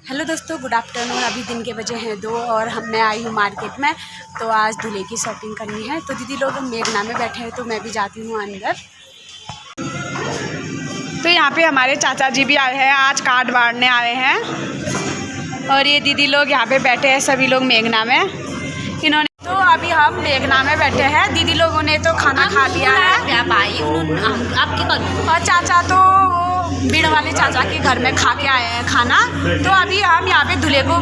Hello दोस्तों, good afternoon. अभी दिन के बजे हैं 2 और मैं आई हूँ मार्केट में। तो आज दूल्हे की शॉपिंग करनी है। तो दीदी लोग मेघना में बैठे हैं तो मैं भी जाती हूँ अंदर। तो यहाँ पे हमारे चाचा जी भी आए हैं, आज कार्ड बांटने आए हैं। और ये दीदी लोग यहाँ पे बैठे हैं, सभी लोग मेघना में। इन्होंने तो अभी हम मेघना में बैठे हैं। दीदी लोगों ने तो खाना खा लिया है और चाचा तो भीड़ वाले चाचा के घर में खा के आए हैं खाना। तो अभी हम यहाँ पे दूल्हे को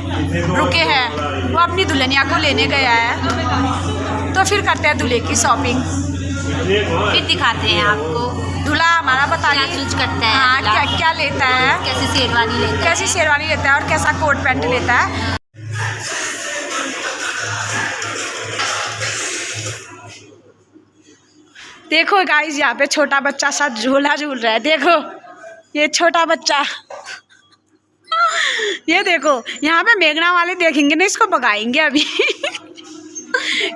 रुके हैं, वो अपनी दुल्हनिया को लेने गया है। तो फिर करते हैं दूल्हे की शॉपिंग, फिर दिखाते हैं आपको दूल्हा हमारा बता क्या चूज करता है। हाँ, क्या क्या लेता है, कैसी शेरवानी लेता है, कैसी शेरवानी लेता है और कैसा कोट पैंट लेता है। देखो गाइस, यहाँ पे छोटा बच्चा सा झूला झूल रहा है। देखो ये छोटा बच्चा, ये देखो। यहाँ पे मेघना वाले देखेंगे ना, इसको भगाएंगे अभी।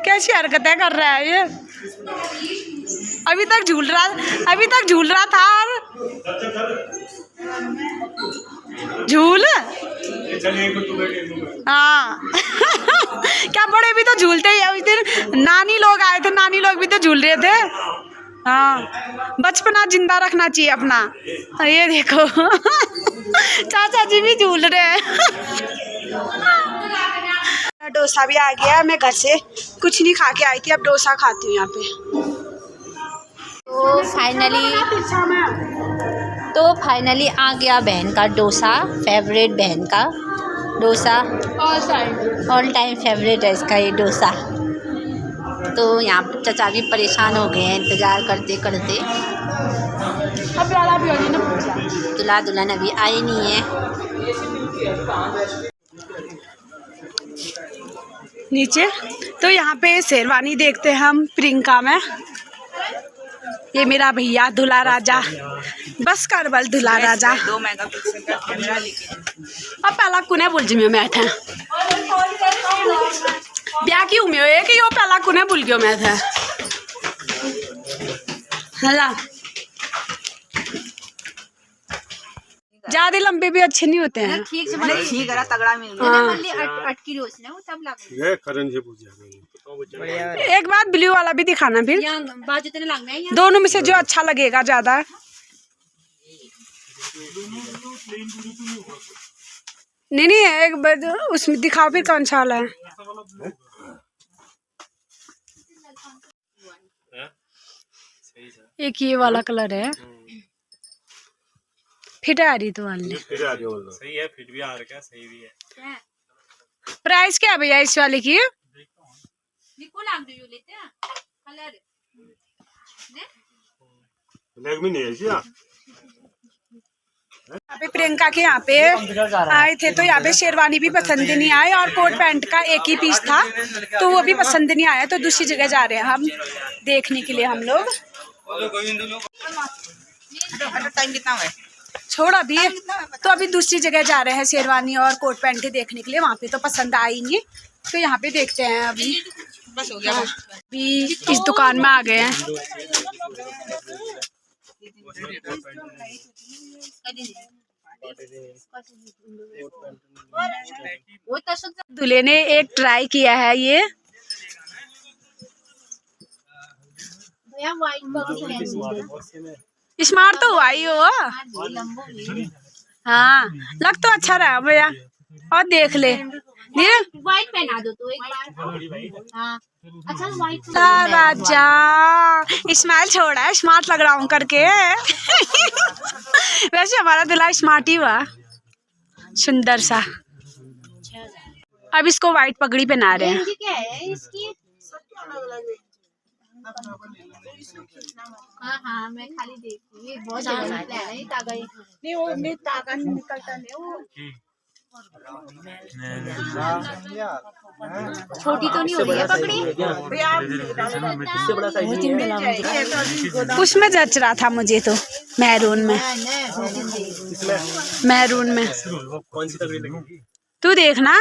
कैसी हरकतें कर रहा है ये। अभी तक झूल रहा था और झूल। हाँ। क्या बड़े भी तो झूलते ही है। उस दिन नानी लोग आए थे, नानी लोग भी तो झूल रहे थे। हाँ, बचपना जिंदा रखना चाहिए अपना। ये देखो। चाचा जी भी झूल रहे हैं। डोसा भी आ गया। मैं घर से कुछ नहीं खा के आई थी, अब डोसा खाती हूँ यहाँ पे। तो फाइनली आ गया बहन का डोसा, फेवरेट बहन का डोसा। ऑल टाइम फेवरेट है इसका ये डोसा। तो यहाँ पर चाचा भी परेशान हो गए हैं इंतज़ार करते करते। दूल्हा दुल्हन अभी आए नहीं है। नीचे तो यहाँ पे शेरवानी देखते हैं हम प्रियंका में। ये मेरा भैया दूल्हा राजा, बस कर बल दूल्हा राजा। 2 मेगापिक्सल का कैमरा लेके अब पहला कुने बुल जी में बैठे ब्याह की उम्मीद है कि यो पहला कुने बुल गयो मैं था। हला ज्यादा लंबे भी अच्छे नहीं होते हैं। ठीक से ठीक है, तगड़ा मिल गया। अटकी रोज ना वो सब एक बात ब्लू वाला भी दिखाना फिर, बाजू तो लगना है। दोनों में से जो अच्छा लगेगा ज्यादा। नहीं एक उसमें दिखाओ फिर कौन सा वाला है। एक ये वाला कलर है। फिट आ रही तो वाली सही है, फिट भी आ रहा है, सही भी है। प्राइस क्या है भैया इस वाले की? यहाँ पे प्रियंका के यहाँ पे आए थे तो यहाँ पे शेरवानी भी पसंद नहीं आए और कोट पैंट का एक ही पीस था तो वो भी पसंद नहीं आया। तो दूसरी जगह जा रहे हैं हम देखने के लिए हम लोग। टाइम कितना है? छोड़ अभी, तो अभी दूसरी जगह जा रहे हैं शेरवानी और कोट पैंट के देखने के लिए। वहाँ पे तो पसंद आई नहीं तो यहाँ पे देखते हैं अभी। बस हो गया। अभी इस दुकान में आ गए हैं। दूल्हे ने एक ट्राई किया है ये। स्मार्ट तो हुआ ही हो। हाँ, लग तो अच्छा रहा भैया। और देख ले व्हाइट पहना दो तो एक बार। हाँ, अच्छा व्हाइट राजा स्माइल छोड़ा है, स्मार्ट लग रहा हूँ करके। वैसे हमारा दूल्हा स्मार्ट ही हुआ, सुंदर सा। अब इसको व्हाइट पगड़ी पहना रहे हैं। क्या है इसकी? हाँ, मैं खाली देखती हूँ। बहुत ज्यादा है तागा नहीं, वो नहीं तागा निकलता नहीं वो। छोटी तो नहीं हो रही है पकड़ी। उसमें जच रहा था मुझे तो, मैरून में। मैरून में तू देखना,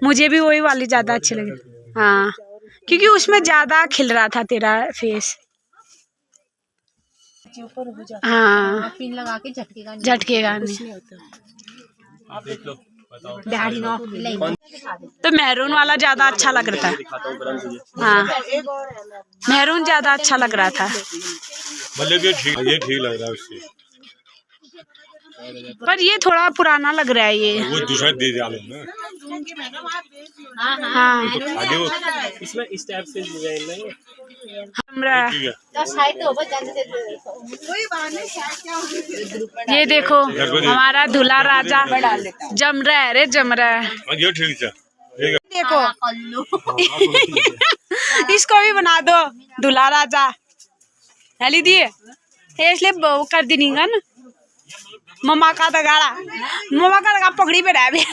मुझे भी वही वाली ज्यादा अच्छी लगी। हाँ, क्योंकि उसमें ज्यादा खिल रहा था तेरा फेस। हाँ, पिन लगा के झटकेगा झटकेगा नहीं। आप देख लो, बताओ। बिहारी नौ तो मैरून वाला ज्यादा अच्छा लग रहा था। दिखाता हूँ गरम तुझे। हाँ, मैरून ज्यादा अच्छा लग रहा था, मतलब ये ठीक लग रहा है उससे। पर ये थोड़ा पुराना लग रहा है ये। वो दूसरा दे दिया ना। हाँ, आगे वो इसमें इस टाइप से डिजाइन नहीं हमरा ठीक है। ये देखो हमारा दूल्हा राजा जम रहा है रे, जम रहा है। ये ठीक है। देखो इसको भी बना दो दूल्हा राजा। हेली दिए इसलिए वो कर दी नहीं ना मम्मा का दगा पगड़ी पे रह भी।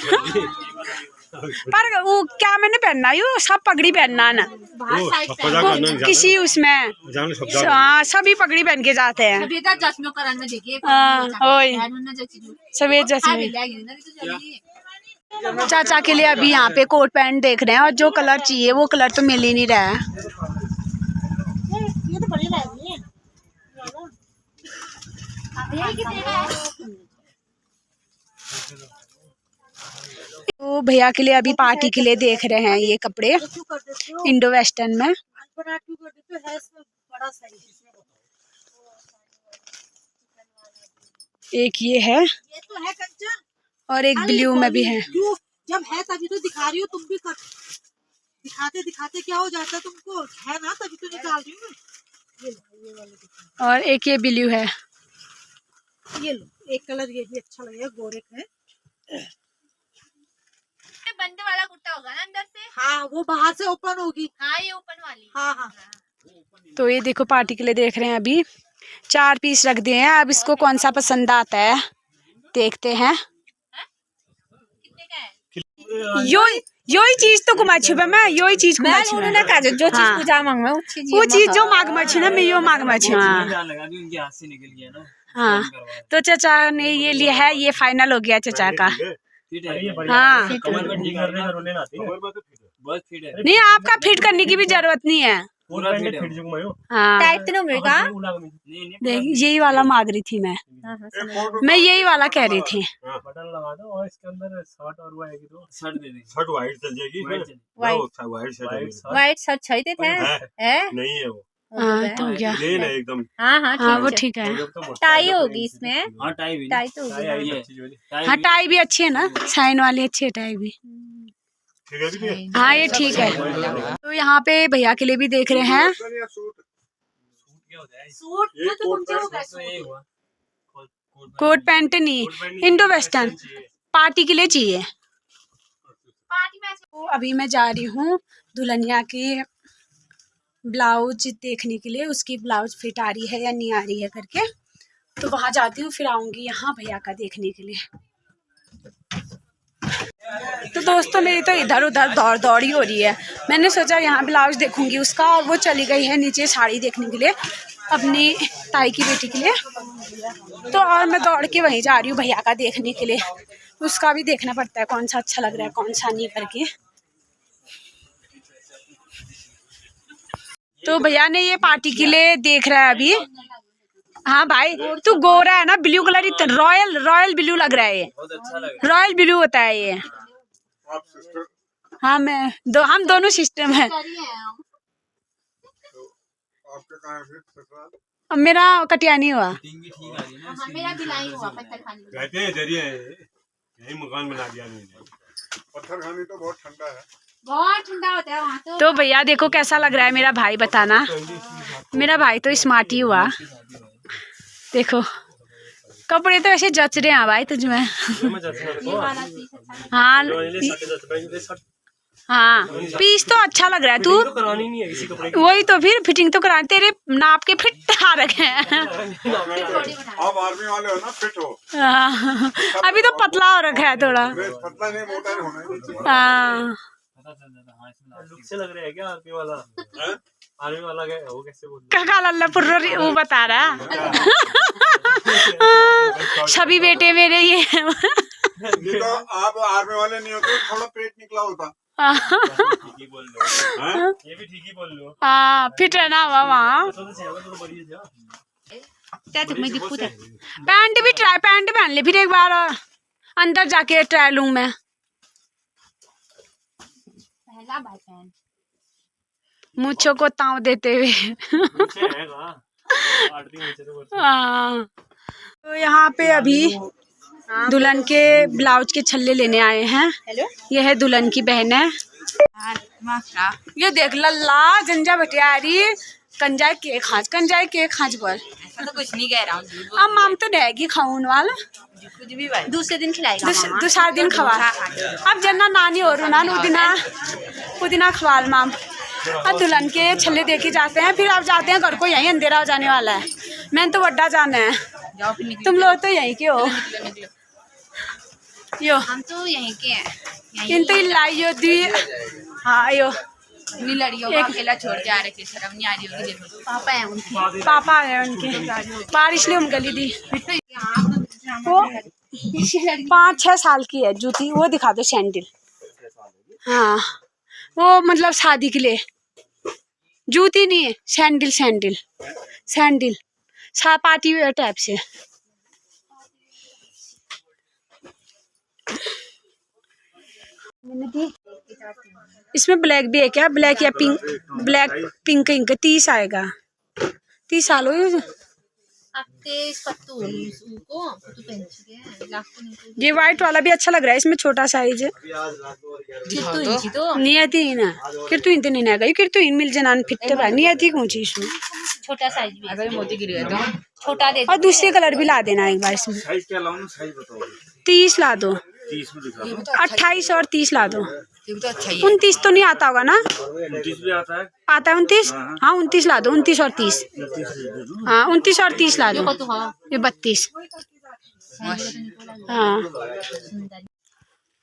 पर वो क्या मैंने पहनना यू सब पगड़ी पहनना ना किसी उसमें। हाँ, सभी पगड़ी पहन के जाते हैं। सभी जश्न। चाचा के लिए अभी यहाँ पे कोट पैंट देख रहे हैं और जो कलर चाहिए वो कलर तो मिल ही नहीं रहा है। तो भैया के लिए अभी पार्टी के लिए देख रहे हैं ये कपड़े इंडो वेस्टर्न में। एक ये है और एक ब्लू में भी है। जब है तभी तो दिखा रही हो, तुम भी दिखाते दिखाते क्या हो जाता है तुमको, है ना तभी तो निकाल रही हूँ। और एक ये ब्लू है। ये लो, एक कलर ये भी अच्छा लगेगा, गोरे का है। बंद वाला कुर्ता होगा ना अंदर से? हाँ, वो बाहर से ओपन होगी। हाँ, ये ओपन वाली। हाँ हाँ। तो ये देखो पार्टी के लिए देख रहे हैं अभी 4 पीस रख दिए हैं। अब इसको कौन सा पसंद आता है देखते हैं। यो ही चीज तो कुमार छुपे मैं यो ही चीज कुमार छुपे ना का जो चीज पूजा मांगवे वो चीज जो मांग मछी ना मैं यो मांग मछी। हाँ, तो चाचा ने ये लिया है, ये फाइनल हो गया चाचा का। हाँ, नहीं आपका फिट करने की भी जरूरत नहीं है। हाँ, देख यही वाला मांग रही थी मैं यही वाला कह रही थी। बटन लगा दो और इसके अंदर शर्ट और वो आएगी तो शर्ट दे देंगे। शर्ट वाइट चल जाएगी। वाइट शर्ट चाहिए थे नहीं है वो। हाँ, तो क्या एकदम। हाँ वो ठीक है। टाई होगी इसमें। हाँ, टाई तो होगी। हाँ, टाई भी अच्छी है ना, साइन वाली अच्छी है टाई भी। हाँ, ये ठीक है। तो यहाँ पे भैया के लिए भी देख रहे हैं। कोट पैंट नहीं, इंडो वेस्टर्न पार्टी के लिए चाहिए। तो अभी मैं जा रही हूँ दुल्हनिया की ब्लाउज देखने के लिए, उसकी ब्लाउज फिट आ रही है या नहीं आ रही है करके। तो वहाँ जाती हूँ, फिर आऊँगी यहाँ भैया का देखने के लिए। तो दोस्तों मेरी तो इधर उधर दौड़ी हो रही है। मैंने सोचा यहाँ ब्लाउज देखूंगी उसका, और वो चली गई है नीचे साड़ी देखने के लिए अपनी ताई की बेटी के लिए। तो और मैं दौड़ के वहीं जा रही हूँ भैया का देखने के लिए। उसका भी देखना पड़ता है कौन सा अच्छा लग रहा है कौन सा नहीं करके। तो भैया ने ये पार्टी के लिए देख रहा है अभी। हाँ भाई, तू गोरा है ना, ब्लू कलर इतना रॉयल ब्लू लग रहा है ये। रॉयल ब्लू होता है ये। हाँ, हम दोनों सिस्टम है। मेरा कटियानी हुआ। मेरा बिलाई हुआ कहते हैं जरिए यही मकान बना दिया। पत्थर खानी तो बहुत ठंडा है, बहुत ठंडा होता है वहाँ तो भैया देखो कैसा लग रहा है मेरा भाई, बताना। मेरा भाई तो स्मार्ट ही हुआ। देखो कपड़े तो ऐसे जच रहे हैं भाई तुझ में। हाँ हाँ, पीस तो अच्छा लग रहा है। तू करानी नहीं है किसी कपड़े की। वही तो, फिर फिटिंग तो कराने तेरे नाप के फिट आ रखे हैं। आप आर्मी वाले हो ना, फिट हो। हाँ, अभी तो पतला हो रखा है थोड़ा। पतला नहीं, मोटा नहीं होना। हाँ, लुक से लग रहा है क्या आर्मी वाला? आर्मी वाला क्या वो कैसे बोल काका लल्लापुर वो बता रहा। सभी बेटे मेरे ये नहीं तो आप आर्मी वाले नहीं होते, थोड़ा पेट निकला होता। ठीक ही बोल लो। ये भी ठीक ही बोल लो। हाँ, फिट रहना हुआ वहाँ। पैंट भी ट्राई, पैंट पहन ले फिर एक बार। अंदर जाके ट्रायल रूम में। पहला भाई बहन मूछों को ताव देते हुए। नीचे है कहाँ? 8 दिन नीचे तो बस। हाँ। तो यहाँ पे अभी दुल्हन के ब्लाउज के छल्ले लेने आए हैं। ये है दुल्हन की बहन है। ये देख लल्ला जंजा भटियारी कंजाय के खांच पर। ऐसा तो कुछ नहीं कह रहा हूँ। अब माम तो रहेगी खाऊन वाला कुछ भी भाई। दूसरे दिन खिलाएगा मामा। दूसरा दिन खवा। अब जना नानी और ना उदिना खवाल माम। अब दुल्हन के छल्ले देखे जाते हैं, फिर आप जाते हैं घर को। यहीं अंधेरा हो जाने वाला है। मैंने तो वड्डा जाना है। जाओ फिर निकलो। तुम लोग तो यहीं के हो। निकलो। यो हम तो यहीं के हैं। इन तो लाइयो दी। हाँ यो अपनी लड़ियों को अकेला छोड़ के आ रहे थे, शर्म नहीं आ रही होगी देखो। पापा है उनके। पापा है उनके। बारिश लिए हम गली दी। वो 5-6 साल की है। जूती वो दिखा दो, सैंडल। हाँ वो मतलब शादी के लिए। जूती नहीं है, सैंडल पार्टी वेयर टाइप से। इसमें ब्लैक भी है क्या? ब्लैक या पिंक? ब्लैक पिंक इंक 30 आएगा। 30 साल हो। ये वाइट वाला भी अच्छा लग रहा है। इसमें छोटा साइज है। नियति ना किरतु इन नहीं ना गई किरतु इन मिल जनान फिट्टे बा नियति कौन-सी इसमें छोटा साइज भी है। अगर मोती गिर गए तो छोटा दे और दूसरे कलर भी ला देना एक बार इसमें। साइज क्या लाऊं? साइज बताओ। 30 ला दो। 30 में दिखा। 28 और 30 ला दो। ये तो अच्छा ही है। 29 तो नहीं आता होगा ना? 29 भी आता है। आता है 29? हाँ 29 ला दो। 29 और 30। 29 दे दो। हाँ 29 और 30 ला दो। ये 32। हाँ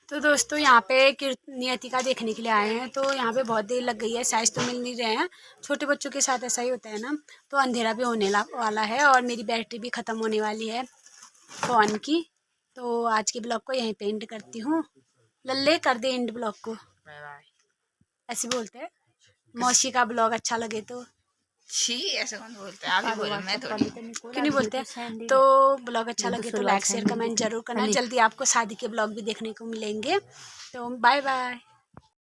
तो दोस्तों यहाँ पे नियति का देखने के लिए आए हैं। तो यहाँ पे बहुत देर लग गई है। साइज तो मिल नहीं रहे हैं। छोटे बच्चों के साथ ऐसा ही होता है ना। तो अंधेरा भी होने वाला है और मेरी बैटरी भी ख़त्म होने वाली है फ़ोन की। तो आज के ब्लॉग को यहीं पे एंड करती हूँ। लल्ले कर दे एंड ब्लॉग को। ऐसे बोलते हैं। मौसी का ब्लॉग अच्छा लगे तो। छी ऐसे कौन बोलते हैं? आप ही बोलो, मैं थोड़ी। क्यों नहीं बोलते? तो ब्लॉग अच्छा लगे तो लाइक शेयर कमेंट जरूर करना। जल्दी आपको शादी के ब्लॉग भी देखने को मिलेंगे। तो बाय बाय।